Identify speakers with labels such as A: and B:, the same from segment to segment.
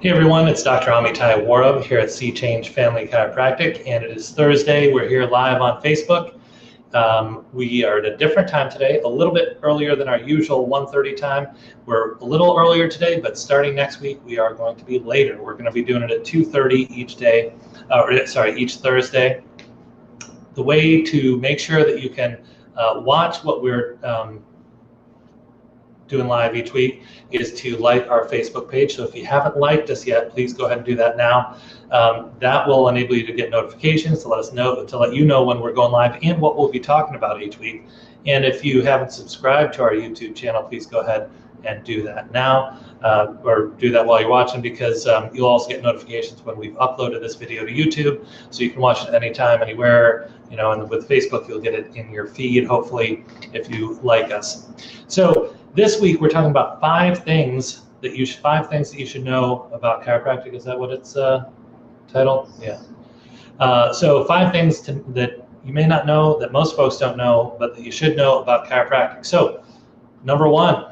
A: Hey everyone, it's Dr. Amitai Warab here at Sea Change Family Chiropractic, and it is Thursday. We're here live on Facebook. We are at a different time today, a little bit earlier than our usual 1:30 time. We're a little earlier today, but starting next week, we are going to be later. We're going to be doing it at 2:30 each Thursday. The way to make sure that you can watch what we're doing live each week is to like our Facebook page. So if you haven't liked us yet, please go ahead and do that now. That will enable you to get notifications, to let you know when we're going live and what we'll be talking about each week. And if you haven't subscribed to our YouTube channel, please go ahead and do that now, or do that while you're watching, because you'll also get notifications when we've uploaded this video to YouTube, so you can watch it anytime, anywhere. And with Facebook, you'll get it in your feed, hopefully, if you like us. So this week, we're talking about five things that you should know about chiropractic. Is that what it's titled? Yeah. So 5 things that you may not know, that most folks don't know, but that you should know about chiropractic. So, number 1,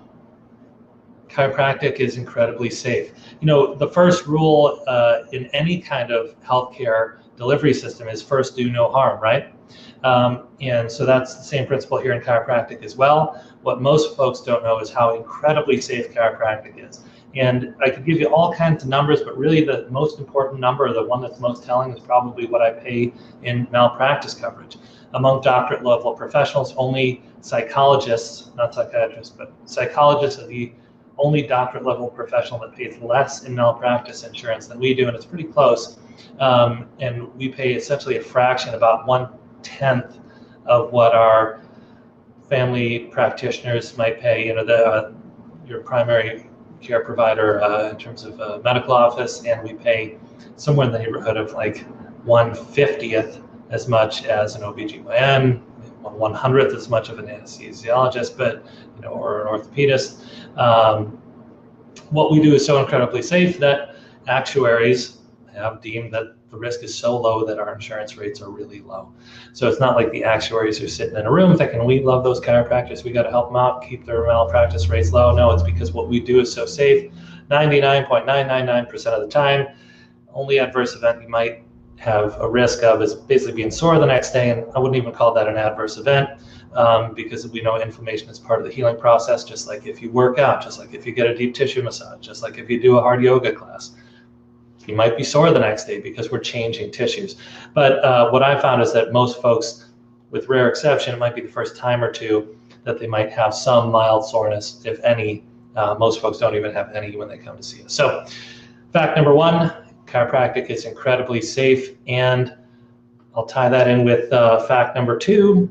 A: chiropractic is incredibly safe. The first rule in any kind of healthcare delivery system is first do no harm, right? And so that's the same principle here in chiropractic as well. What most folks don't know is how incredibly safe chiropractic is. And I could give you all kinds of numbers, but really the most important number, the one that's most telling, is probably what I pay in malpractice coverage. Among doctorate level professionals, only psychologists, not psychiatrists, but psychologists are the only doctorate level professional that pays less in malpractice insurance than we do, and it's pretty close. And we pay essentially a fraction, about 1/10 of what our family practitioners might pay. Your primary care provider in terms of medical office, and we pay somewhere in the neighborhood of like 1/50th as much as an OBGYN, 1/100th as much of an anesthesiologist, or an orthopedist. What we do is so incredibly safe that actuaries have deemed that the risk is so low that our insurance rates are really low. So it's not like the actuaries are sitting in a room thinking, we love those chiropractors, we got to help them out, keep their malpractice rates low. No, it's because what we do is so safe. 99.999% of the time, only adverse event you might have a risk of is basically being sore the next day, and I wouldn't even call that an adverse event, because we know inflammation is part of the healing process, just like if you work out, just like if you get a deep tissue massage, just like if you do a hard yoga class. You might be sore the next day because we're changing tissues. But what I found is that most folks, with rare exception, it might be the first time or two that they might have some mild soreness, if any. Most folks don't even have any when they come to see us. So fact number 1, chiropractic is incredibly safe, and I'll tie that in with fact number 2,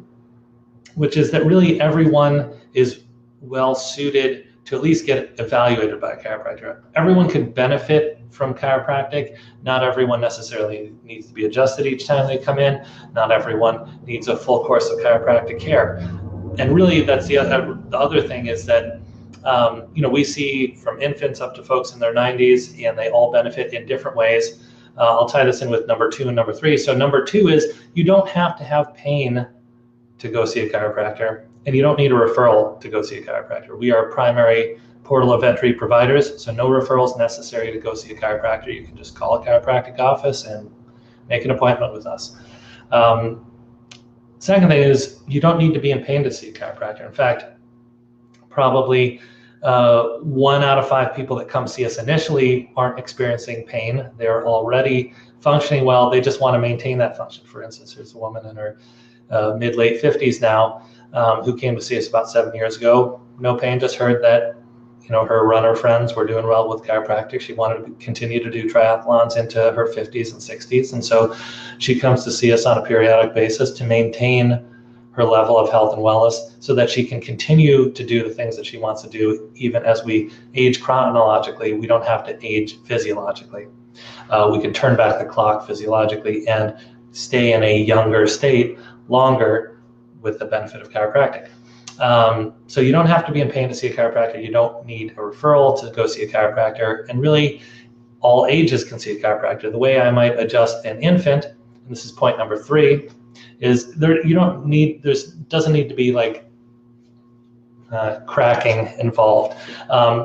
A: which is that really everyone is well suited to at least get evaluated by a chiropractor. Everyone can benefit from chiropractic. Not everyone necessarily needs to be adjusted each time they come in. Not everyone needs a full course of chiropractic care. And really, that's the other thing is that we see from infants up to folks in their 90s, and they all benefit in different ways. I'll tie this in with number 2 and number 3. So number 2 is you don't have to have pain to go see a chiropractor, and you don't need a referral to go see a chiropractor. We are primary portal of entry providers, so no referrals necessary to go see a chiropractor. You can just call a chiropractic office and make an appointment with us. Second thing is you don't need to be in pain to see a chiropractor. In fact, probably 1 out of 5 people that come see us initially aren't experiencing pain. They're already functioning well. They just want to maintain that function. For instance, there's a woman in her mid-late 50s now who came to see us about 7 years ago. No pain, just heard that her runner friends were doing well with chiropractic. She wanted to continue to do triathlons into her 50s and 60s, and so she comes to see us on a periodic basis to maintain her level of health and wellness so that she can continue to do the things that she wants to do even as we age chronologically. We don't have to age physiologically. We can turn back the clock physiologically and stay in a younger state longer with the benefit of chiropractic. So you don't have to be in pain to see a chiropractor. You don't need a referral to go see a chiropractor. And really, all ages can see a chiropractor. The way I might adjust an infant, and this is point number 3, is doesn't need to be like cracking involved.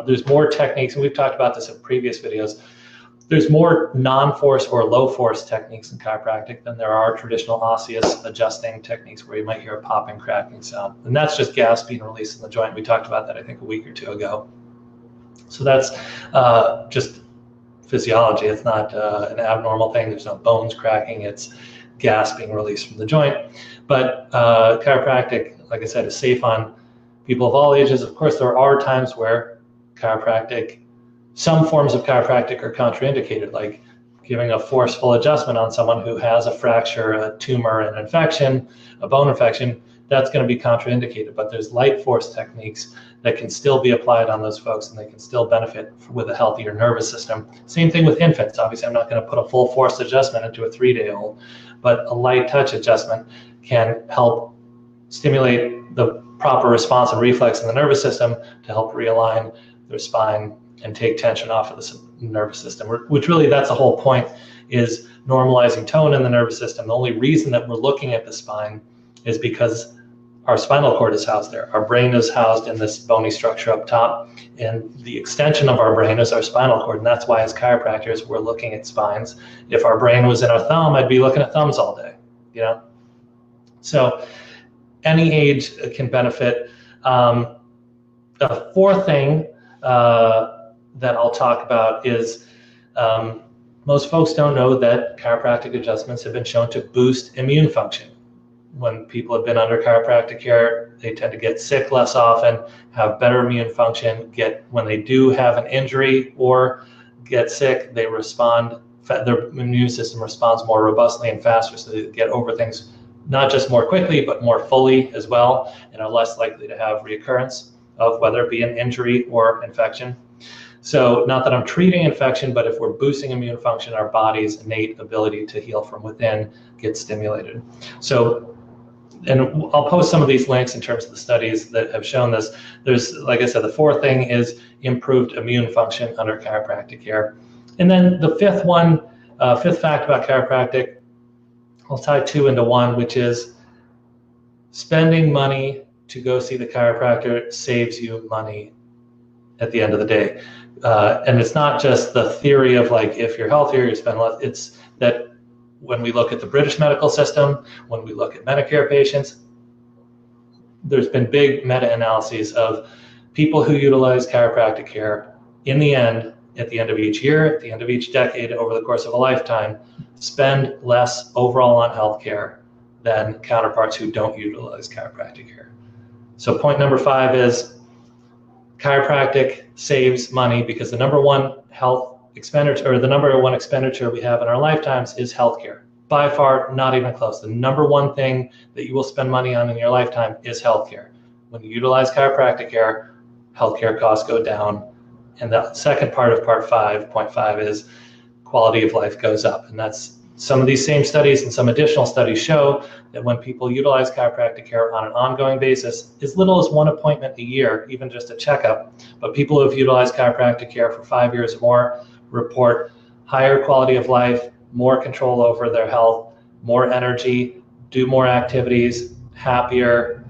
A: There's more techniques, and we've talked about this in previous videos. There's more non-force or low-force techniques in chiropractic than there are traditional osseous adjusting techniques where you might hear a popping, cracking sound. And that's just gas being released in the joint. We talked about that, I think, a week or two ago. So that's just physiology. It's not an abnormal thing. There's no bones cracking. It's gas being released from the joint. But chiropractic, like I said, is safe on people of all ages. Of course, there are times where some forms of chiropractic are contraindicated, like giving a forceful adjustment on someone who has a fracture, a tumor, an infection, a bone infection. That's going to be contraindicated. But there's light force techniques that can still be applied on those folks, and they can still benefit with a healthier nervous system. Same thing with infants. Obviously, I'm not going to put a full force adjustment into a 3-day-old, but a light touch adjustment can help stimulate the proper response and reflex in the nervous system to help realign their spine and take tension off of the nervous system, which really, that's the whole point, is normalizing tone in the nervous system. The only reason that we're looking at the spine is because our spinal cord is housed there. Our brain is housed in this bony structure up top, and the extension of our brain is our spinal cord. And that's why, as chiropractors, we're looking at spines. If our brain was in our thumb, I'd be looking at thumbs all day, you know? So any age can benefit. The fourth thing that I'll talk about is most folks don't know that chiropractic adjustments have been shown to boost immune function. When people have been under chiropractic care, they tend to get sick less often, have better immune function, when they do have an injury or get sick, their immune system responds more robustly and faster, so they get over things not just more quickly, but more fully as well, and are less likely to have reoccurrence of whether it be an injury or infection. So not that I'm treating infection, but if we're boosting immune function, our body's innate ability to heal from within gets stimulated. So, and I'll post some of these links in terms of the studies that have shown this. There's, like I said, the fourth thing is improved immune function under chiropractic care. And then the fifth fact about chiropractic, I'll tie two into one, which is spending money to go see the chiropractor saves you money at the end of the day. And it's not just the theory of like, if you're healthier, you spend less. It's that when we look at the British medical system, when we look at Medicare patients, there's been big meta-analyses of people who utilize chiropractic care in the end, at the end of each year, at the end of each decade, over the course of a lifetime, spend less overall on healthcare than counterparts who don't utilize chiropractic care. So point number 5 is chiropractic saves money because the number one health expenditure, or the number one expenditure we have in our lifetimes is healthcare. By far, not even close. The number one thing that you will spend money on in your lifetime is healthcare. When you utilize chiropractic care, healthcare costs go down. And the second part of part 5, point 5, is quality of life goes up. And that's some of these same studies and some additional studies show that when people utilize chiropractic care on an ongoing basis, as little as 1 appointment a year, even just a checkup, but people who have utilized chiropractic care for 5 years or more report higher quality of life, more control over their health, more energy, do more activities, happier.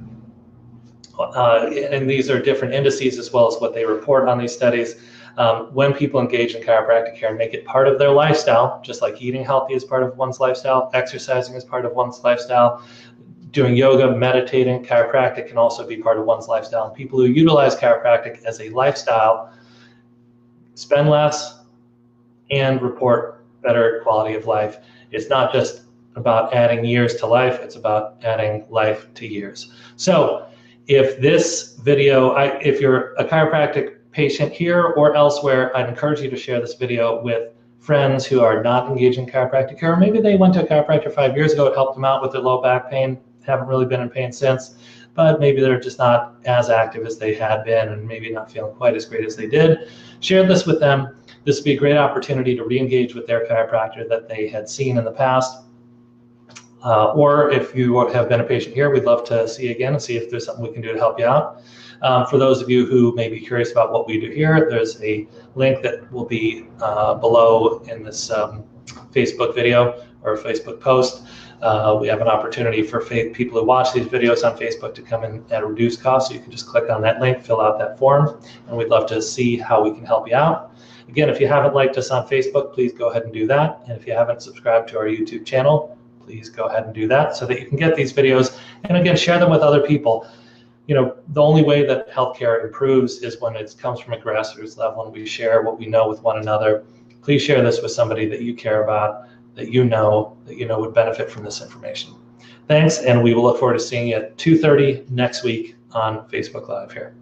A: And these are different indices as well as what they report on these studies. When people engage in chiropractic care and make it part of their lifestyle, just like eating healthy is part of one's lifestyle, exercising is part of one's lifestyle, doing yoga, meditating, chiropractic can also be part of one's lifestyle. And people who utilize chiropractic as a lifestyle spend less and report better quality of life. It's not just about adding years to life, it's about adding life to years. So if this video, if you're a chiropractic patient here or elsewhere, I'd encourage you to share this video with friends who are not engaged in chiropractic care. Maybe they went to a chiropractor 5 years ago, it helped them out with their low back pain, haven't really been in pain since, but maybe they're just not as active as they had been and maybe not feeling quite as great as they did. Share this with them. This would be a great opportunity to re-engage with their chiropractor that they had seen in the past. Or if you have been a patient here, we'd love to see you again and see if there's something we can do to help you out. For those of you who may be curious about what we do here, there's a link that will be below in this Facebook video or Facebook post. We have an opportunity for people who watch these videos on Facebook to come in at a reduced cost. So you can just click on that link, fill out that form, and we'd love to see how we can help you out. Again, if you haven't liked us on Facebook, please go ahead and do that. And if you haven't subscribed to our YouTube channel, please go ahead and do that so that you can get these videos. And again, share them with other people. You know, the only way that healthcare improves is when it comes from a grassroots level and we share what we know with one another. Please share this with somebody that you care about, that you know would benefit from this information. Thanks, and we will look forward to seeing you at 2:30 next week on Facebook Live here.